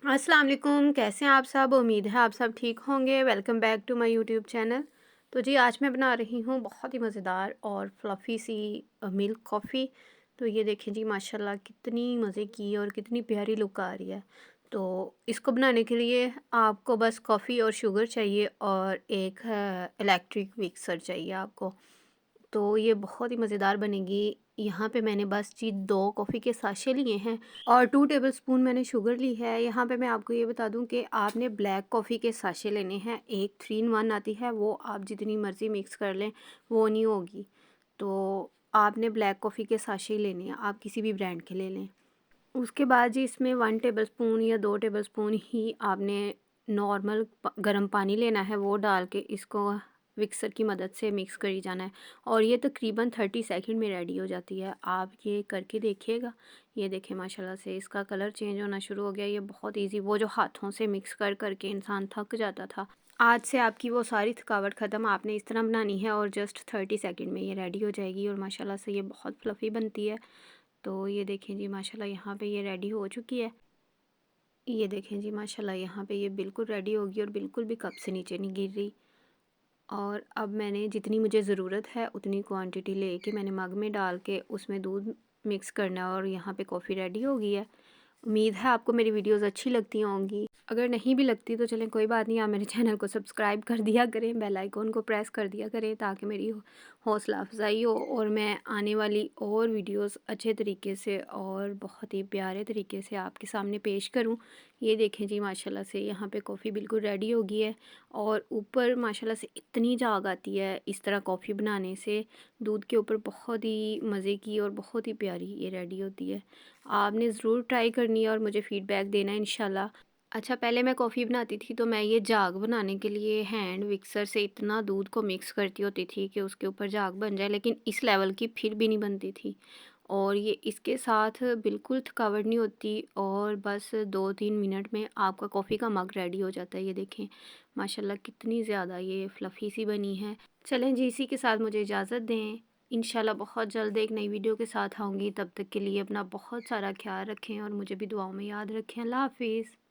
अस्सलाम वालेकुम, कैसे हैं आप सब? उम्मीद है आप सब ठीक होंगे। Welcome back to my YouTube channel. तो जी आज मैं बना रही हूँ बहुत ही मज़ेदार और फ्लफ़ी सी मिल्क कॉफ़ी। तो ये देखें जी माशाल्लाह कितनी मज़े की और कितनी प्यारी लुक आ रही है। तो इसको बनाने के लिए आपको बस कॉफ़ी और शुगर चाहिए और एक इलेक्ट्रिक मिक्सर चाहिए आपको। तो ये बहुत ही मज़ेदार बनेगी। यहाँ पे मैंने बस जी 2 कॉफ़ी के साशे लिए हैं और 2 टेबलस्पून मैंने शुगर ली है। यहाँ पे मैं आपको ये बता दूँ कि आपने ब्लैक कॉफ़ी के साशे लेने हैं। एक 3 इन 1 आती है, वो आप जितनी मर्ज़ी मिक्स कर लें, वो नहीं होगी। तो आपने ब्लैक कॉफ़ी के साशे ही लेने हैं, आप किसी भी ब्रांड के ले लें। उसके बाद जी इसमें 1 टेबलस्पून या 2 टेबलस्पून ही आपने नॉर्मल गर्म पानी लेना है, वो डाल के इसको मिक्सर की मदद से मिक्स करी जाना है और ये तकरीबन 30 सेकंड में रेडी हो जाती है। आप ये करके देखिएगा। ये देखें माशाल्लाह से इसका कलर चेंज होना शुरू हो गया। ये बहुत इजी, वो जो हाथों से मिक्स कर करके इंसान थक जाता था, आज से आपकी वो सारी थकावट ख़त्म। आपने इस तरह बनानी है और जस्ट 30 सेकंड में ये रेडी हो जाएगी और माशाल्लाह से ये बहुत फ्लफ़ी बनती है। तो ये देखें जी माशाल्लाह यहाँ पे ये रेडी हो चुकी है। ये देखें जी माशाल्लाह यहाँ पे ये बिल्कुल रेडी होगी और बिल्कुल भी कप से नीचे नहीं गिर रही। और अब मैंने जितनी मुझे ज़रूरत है उतनी क्वांटिटी लेके मैंने मग में डाल के उसमें दूध मिक्स करना है और यहाँ पे कॉफ़ी रेडी हो गई है। उम्मीद है आपको मेरी वीडियोस अच्छी लगती होंगी। अगर नहीं भी लगती तो चलें कोई बात नहीं, आप मेरे चैनल को सब्सक्राइब कर दिया करें, बेल आइकॉन को प्रेस कर दिया करें ताकि मेरी हौसला अफजाई हो और मैं आने वाली और वीडियोस अच्छे तरीके से और बहुत ही प्यारे तरीके से आपके सामने पेश करूं। ये देखें जी माशाल्लाह से यहाँ पे कॉफ़ी बिल्कुल रेडी हो गई है और ऊपर माशाल्लाह से इतनी झाग आती है इस तरह कॉफ़ी बनाने से। दूध के ऊपर बहुत ही मज़े की और बहुत ही प्यारी ये रेडी होती है। आपने ज़रूर ट्राई करनी है और मुझे फ़ीडबैक देना है इंशाल्लाह। अच्छा, पहले मैं कॉफ़ी बनाती थी तो मैं ये झाग बनाने के लिए हैंड मिक्सर से इतना दूध को मिक्स करती होती थी कि उसके ऊपर झाग बन जाए, लेकिन इस लेवल की फिर भी नहीं बनती थी। और ये इसके साथ बिल्कुल थकावट नहीं होती और बस 2-3 मिनट में आपका कॉफ़ी का मग रेडी हो जाता है। ये देखें माशाल्लाह कितनी ज़्यादा ये फ्लफ़ी सी बनी है। चलें जी इसी के साथ मुझे इजाज़त दें। इंशाल्लाह बहुत जल्द एक नई वीडियो के साथ आऊँगी। तब तक के लिए अपना बहुत सारा ख़्याल रखें और मुझे भी दुआओं में याद रखें। अल्लाह हाफ़िज़।